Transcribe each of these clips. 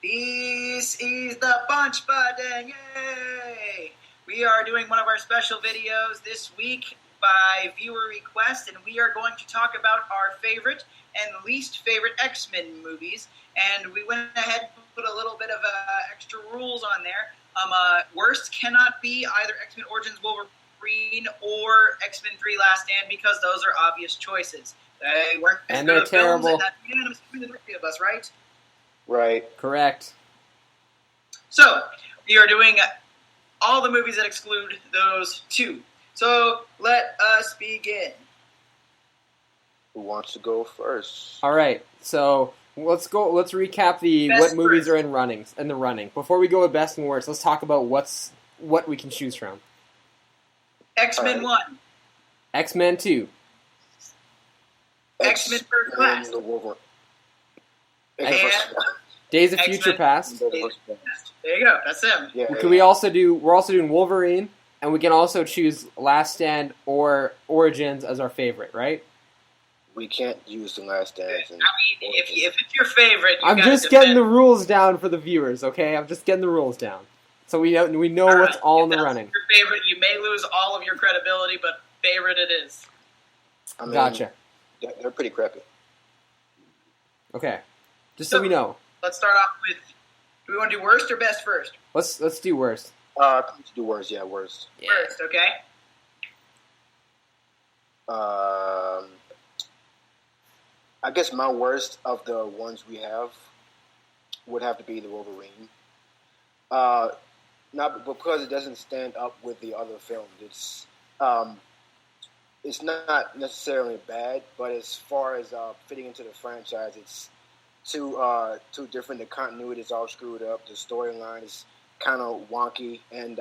This is the Bunch Button, yay! We are doing one of our special videos this week by viewer request, and we are going to talk about our favorite and least favorite X-Men movies. And we went ahead and put a little bit of extra rules on there. Worst cannot be either X-Men Origins Wolverine or X-Men 3 Last Stand, because those are obvious choices. They weren't as And good they're of films, terrible. and that's unanimous between the three of us, right? Right. Correct. So, we are doing all the movies that exclude those two. So, let us begin. Who wants to go first? All right. So let's go. Let's recap the Best what movies first. are in the running. Before we go with best and worst, let's talk about what we can choose from. X-Men 1, X-Men 2, X-Men First Class, The Wolverine. And- Days of X-Men. Future Past. there you go, that's them. Yeah, Can we also do? We're also doing Wolverine, and we can also choose Last Stand or Origins as our favorite, right? we can't use the Last Dance. I mean, if it's your favorite, you I'm gotta just defend getting the rules down for the viewers, okay? I'm just getting the rules down, so we know All what's right, all if in the that's running. Your favorite, you may lose all of your credibility, but favorite it is. I mean, Gotcha. They're pretty crappy. Okay, just so we know. Let's start off with, do we want to do worst or best first? Let's do worst. Let's do worst. Yeah, worst. First, okay? I guess my worst of the ones we have would have to be the Wolverine. Not because it doesn't stand up with the other films. It's not necessarily bad, but as far as fitting into the franchise, it's too different. The continuity is all screwed up. The storyline is kind of wonky, and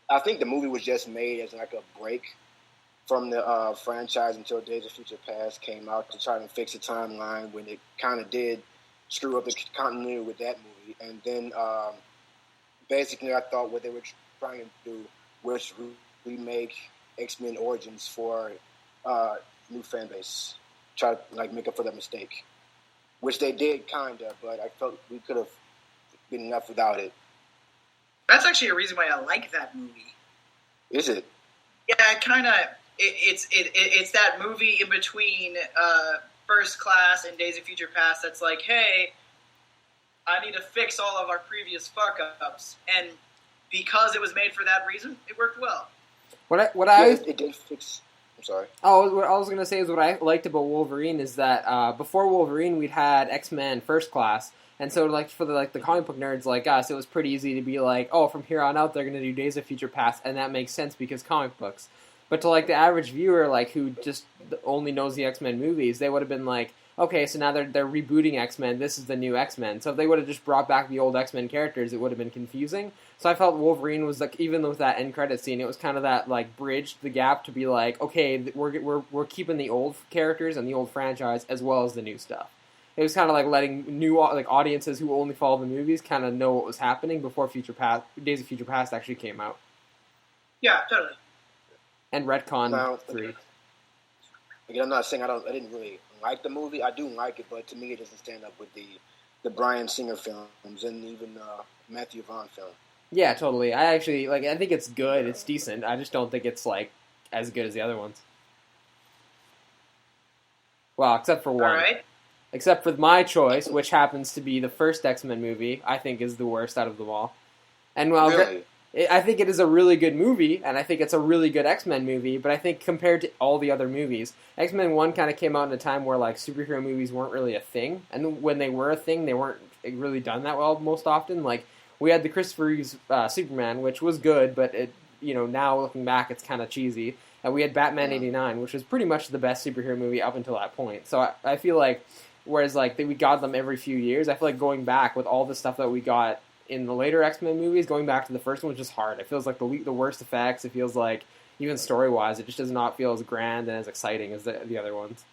I think the movie was just made as like a break from the franchise until Days of Future Past came out to try to fix the timeline when it kind of did screw up the continuity with that movie. And then basically I thought what they were trying to do was remake X-Men Origins for new fan base, try to like make up for that mistake, which they did kind of, but I felt we could have been enough without it. That's actually a reason why I like that movie. Is it? Yeah, kind of. It's that movie in between First Class and Days of Future Past that's like, hey, I need to fix all of our previous fuck-ups. And because it was made for that reason, it worked well. It did fix. I'm sorry. Oh, what I was gonna say is what I liked about Wolverine is that before Wolverine we'd had X-Men First Class, and so like for the comic book nerds like us, it was pretty easy to be like, oh, from here on out they're gonna do Days of Future Past, and that makes sense because comic books. But to like the average viewer, like who just only knows the X-Men movies, they would have been like, okay, so now they're rebooting X-Men. This is the new X-Men. So if they would have just brought back the old X-Men characters, it would have been confusing. So I felt Wolverine was like, even with that end credit scene, it was kind of that like bridged the gap to be like, okay, we're keeping the old characters and the old franchise as well as the new stuff. It was kind of like letting new like audiences who only follow the movies kind of know what was happening before Days of Future Past actually came out. Yeah, totally. And retcon Now, 3. Again, I'm not saying I didn't really like the movie. I do like it, but to me, it doesn't stand up with the Bryan Singer films and even Matthew Vaughn film. Yeah, totally. I think it's good. It's decent. I just don't think it's like as good as the other ones. Well, except for one. All right. Except for my choice, which happens to be the first X-Men movie, I think is the worst out of them all. And well, Really? I think it is a really good movie, and I think it's a really good X-Men movie, but I think compared to all the other movies, X-Men 1 kind of came out in a time where like superhero movies weren't really a thing, and when they were a thing, they weren't really done that well most often. Like, we had the Christopher Reeves Superman, which was good, but it, now looking back, it's kind of cheesy. And we had Batman '89, which was pretty much the best superhero movie up until that point. So I feel like, whereas like we got them every few years, I feel like going back with all the stuff that we got in the later X-Men movies, going back to the first one was just hard. It feels like the worst effects. It feels like, even story-wise, it just does not feel as grand and as exciting as the other ones.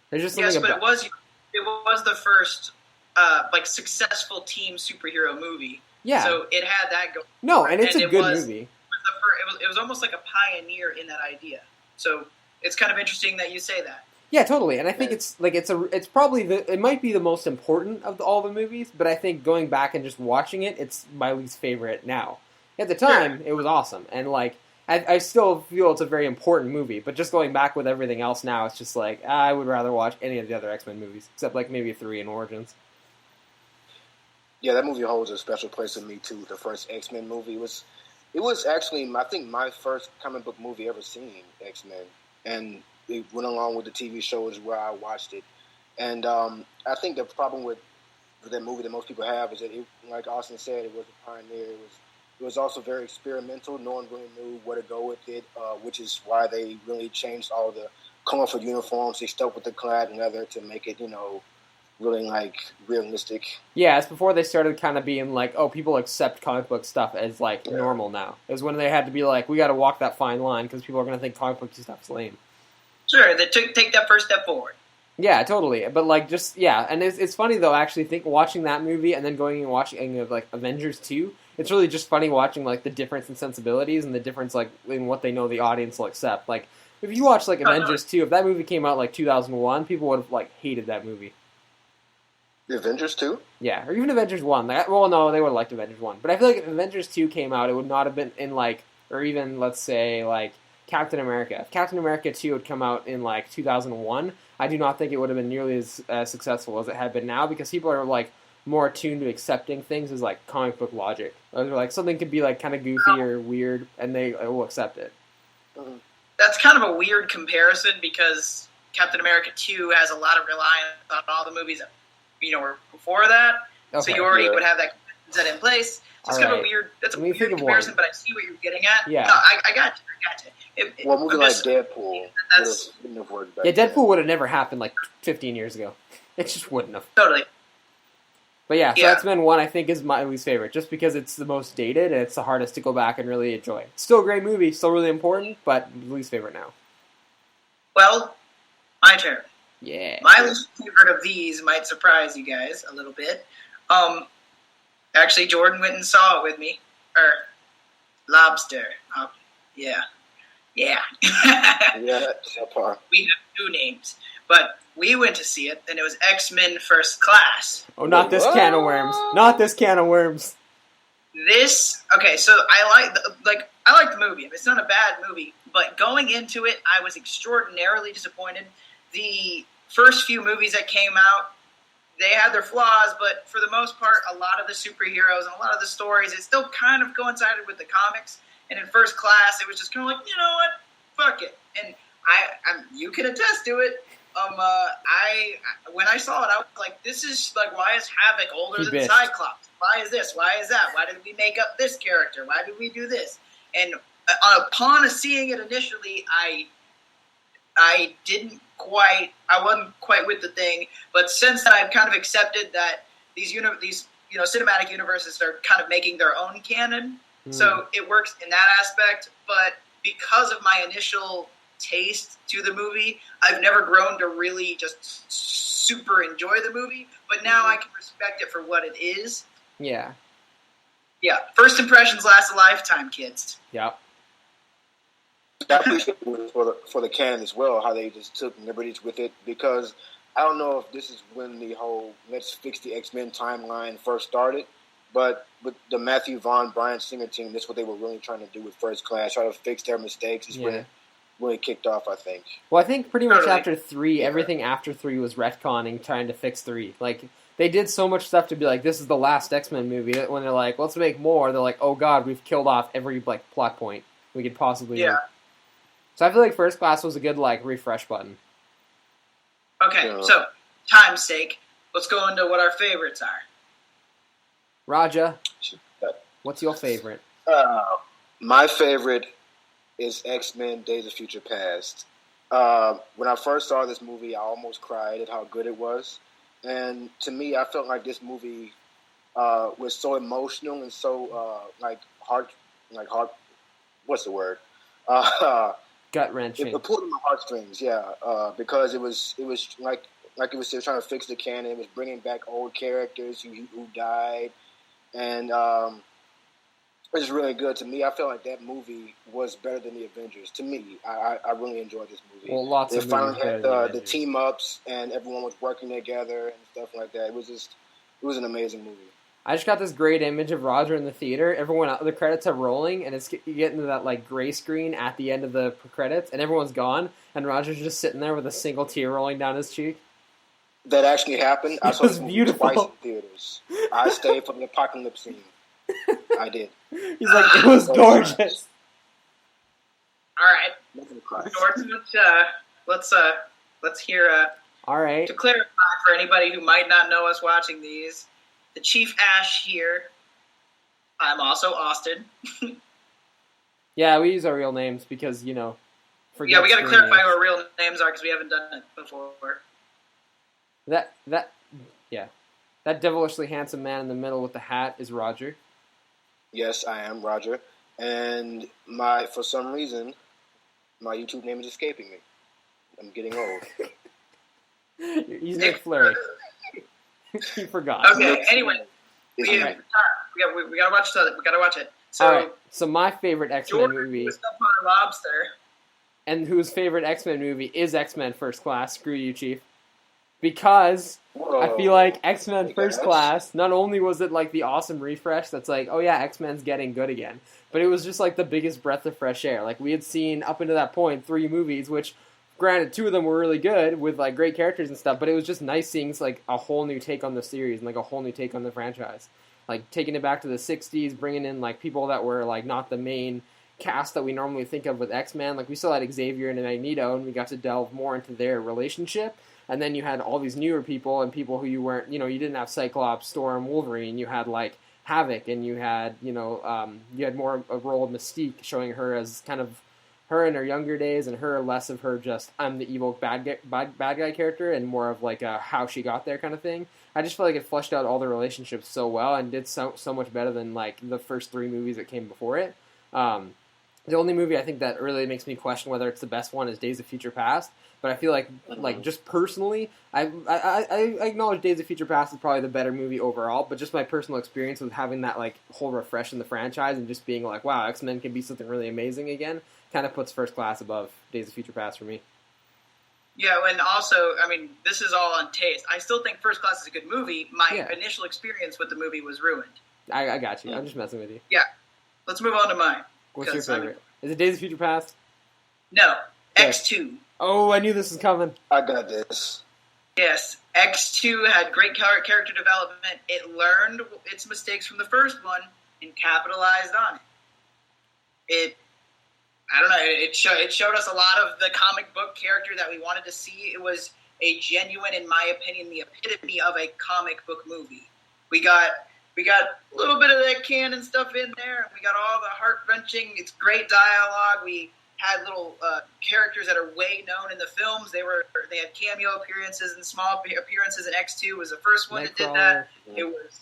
There's just something Yes, but it was the first like successful team superhero movie. Yeah. So it had that going. No, and it's a good was, movie. It was almost like a pioneer in that idea. So it's kind of interesting that you say that. Yeah, totally. And I think it's probably it might be the most important of all the movies, but I think going back and just watching it, it's my least favorite now. At the time, it was awesome, and like I still feel it's a very important movie. But just going back with everything else now, it's just like I would rather watch any of the other X-Men movies, except like maybe 3 in Origins. Yeah, that movie holds a special place in me too. The first X-Men movie it was actually, I think, my first comic book movie ever seen, X-Men, and it went along with the TV shows where I watched it. And I think the problem with that movie that most people have is that, like Austin said, it was a pioneer. It was also very experimental. No one really knew where to go with it, which is why they really changed all the colorful uniforms. They stuck with the clad leather to make it, really like realistic. Yeah, it's before they started kind of being like, oh, people accept comic book stuff as like normal now. It was when they had to be like, we got to walk that fine line because people are going to think comic book stuff's lame. Sure, they take that first step forward. Yeah, totally. But like, just and it's funny though. Actually, watching that movie and then going and watching like Avengers 2, it's really just funny watching like the difference in sensibilities and the difference like in what they know the audience will accept. Like, if you watch like Avengers 2, if that movie came out like 2001, people would have like hated that movie. The Avengers 2? Yeah, or even Avengers 1. Well, no, they would have liked Avengers 1. But I feel like if Avengers 2 came out, it would not have been in, like, or even, let's say, like, Captain America. If Captain America 2 had come out in, like, 2001, I do not think it would have been nearly as successful as it had been now, because people are, like, more attuned to accepting things as, like, comic book logic. Or, like, something could be, like, kind of goofy or weird, and they will accept it. That's kind of a weird comparison, because Captain America 2 has a lot of reliance on all the movies that were before that, so you already would have that set in place. So it's kind of a weird. That's a weird comparison, but I see what you're getting at. Yeah, no, I got you. Well, a movie like Deadpool. Deadpool would have never happened like 15 years ago. It just wouldn't have. Totally. But yeah, so X-Men 1 I think is my least favorite, just because it's the most dated and it's the hardest to go back and really enjoy. It's still a great movie, still really important, but least favorite now. Well, my turn. Yeah. My least favorite of these might surprise you guys a little bit. Actually, Jordan went and saw it with me. Lobster. Yeah. Yeah, that part. We have 2 names. But we went to see it, and it was X-Men First Class. Oh, not this can of worms. Not this can of worms. Okay, so I like the movie. It's not a bad movie, but going into it, I was extraordinarily disappointed. The first few movies that came out, they had their flaws, but for the most part, a lot of the superheroes and a lot of the stories, it still kind of coincided with the comics. And in First Class, it was just kind of like, you know what, fuck it. And you can attest to it. When I saw it, I was like, this is like, why is Havoc older than Cyclops? Why is this? Why is that? Why did we make up this character? Why did we do this? And upon seeing it initially, I wasn't quite with the thing, but since then I've kind of accepted that these cinematic universes are kind of making their own canon, so it works in that aspect. But because of my initial taste to the movie, I've never grown to really just super enjoy the movie, but now I can respect it for what it is. Yeah. Yeah. First impressions last a lifetime, kids. Yep. I appreciate it for the canon as well, how they just took liberties with it, because I don't know if this is when the whole let's fix the X-Men timeline first started, but with the Matthew Vaughn, Bryan Singer team, that's what they were really trying to do with First Class, try to fix their mistakes. It's when it really kicked off, I think. Well, I think pretty much after 3, everything after 3 was retconning, trying to fix 3. Like, they did so much stuff to be like, this is the last X-Men movie. When they're like, let's make more, they're like, oh god, we've killed off every like plot point we could possibly do. So I feel like First Class was a good like refresh button. Okay, so time's sake, let's go into what our favorites are. Raja, what's your favorite? My favorite is X-Men Days of Future Past. When I first saw this movie, I almost cried at how good it was. And to me, I felt like this movie was so emotional and so heart. What's the word? Gut wrenching. It pulled on my heartstrings, because it was like it was still trying to fix the canon. It was bringing back old characters who died, and It's really good. To me, I feel like that movie was better than the Avengers. To me, I really enjoyed this movie. Well, lots They of finally movies better had than the Avengers. team ups and everyone was working together and stuff like that. It was an amazing movie. I just got this great image of Roger in the theater. Everyone, the credits are rolling, and you get into that like gray screen at the end of the credits, and everyone's gone, and Roger's just sitting there with a single tear rolling down his cheek. That actually happened. I saw was this movie beautiful. twice in theaters. I stayed for the apocalypse scene. I did. He's like, it was gorgeous. All right, Nothing to cry. George, let's hear. All right. To clarify for anybody who might not know us watching these, the Chief Ash here. I'm also Austin. Yeah, we use our real names because we got to clarify who our real names are because we haven't done it before. That devilishly handsome man in the middle with the hat is Roger. Yes, I am Roger, and for some reason, my YouTube name is escaping me. I'm getting old. He's Nick Fleury. You forgot. Okay. Anyway, we gotta watch it. We gotta watch it. So, all right. So my favorite X-Men movie, was up on a lobster, and whose favorite X-Men movie is X-Men First Class. Screw you, Chief. Because I feel like X-Men First Class, not only was it like the awesome refresh that's like, oh yeah, X-Men's getting good again, but it was just like the biggest breath of fresh air. Like we had seen up until that point 3 movies, which granted 2 of them were really good with like great characters and stuff, but it was just nice seeing like a whole new take on the series and like a whole new take on the franchise. Like taking it back to the 60s, bringing in like people that were like not the main cast that we normally think of with X-Men. Like we still had Xavier and Magneto, and we got to delve more into their relationship. And then you had all these newer people and people who you weren't, you didn't have Cyclops, Storm, Wolverine. You had like Havoc, and you had, you had more a role of Mystique, showing her as kind of her in her younger days, and her less of her just I'm the evil bad guy character, and more of like a how she got there kind of thing. I just feel like it fleshed out all the relationships so well and did so much better than like the first 3 movies that came before it. The only movie I think that really makes me question whether it's the best one is Days of Future Past. But I feel like just personally, I acknowledge Days of Future Past is probably the better movie overall. But just my personal experience with having that like whole refresh in the franchise and just being like, wow, X-Men can be something really amazing again, kind of puts First Class above Days of Future Past for me. Yeah, and also, I mean, this is all on taste. I still think First Class is a good movie. My initial experience with the movie was ruined. I got you. I'm just messing with you. Yeah. Let's move on to mine. What's your favorite? Is it Days of Future Past? No. X2. Oh, I knew this was coming. I got this. Yes. X2 had great character development. It learned its mistakes from the first one and capitalized on it. I don't know. It showed us a lot of the comic book character that we wanted to see. It was a genuine, in my opinion, the epitome of a comic book movie. We got a little bit of that canon stuff in there. We got all the heart-wrenching. It's great dialogue. We had little characters that are way known in the films. They had cameo appearances and small appearances. And X2 was the first one that did that. It was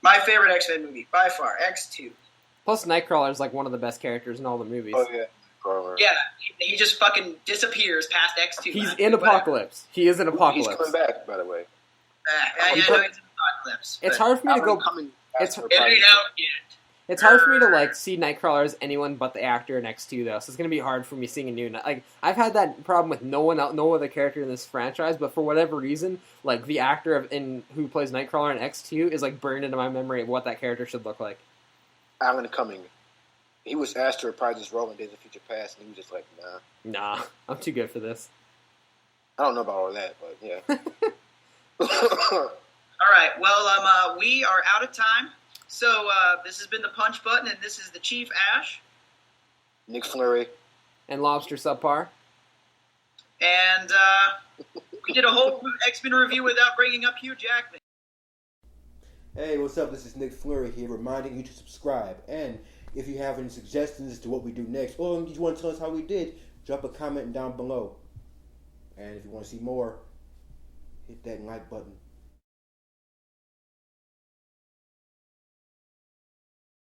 my favorite X-Men movie by far. X2. Plus, Nightcrawler is like one of the best characters in all the movies. Oh yeah. Yeah, he just fucking disappears past X2. He's in Apocalypse. He is in Apocalypse. He's coming back, by the way. I know he's in Apocalypse. It's hard for me to go. It ain't out yet. It's hard for me to like see Nightcrawler as anyone but the actor in X2 though. So it's gonna be hard for me seeing a new. Like I've had that problem with no other character in this franchise, but for whatever reason, like the actor who plays Nightcrawler in X2 is like burned into my memory of what that character should look like. Alan Cumming. He was asked to reprise his role in Days of Future Past, and he was just like, Nah, I'm too good for this. I don't know about all that, but yeah. All right, well, we are out of time. So this has been the Punch Button, and this is the Chief Ash. Nick Fleury. And Lobster Subpar. And we did a whole X-Men review without bringing up Hugh Jackman. Hey, what's up? This is Nick Fleury here, reminding you to subscribe. And if you have any suggestions as to what we do next, or you want to tell us how we did, drop a comment down below. And if you want to see more, hit that like button.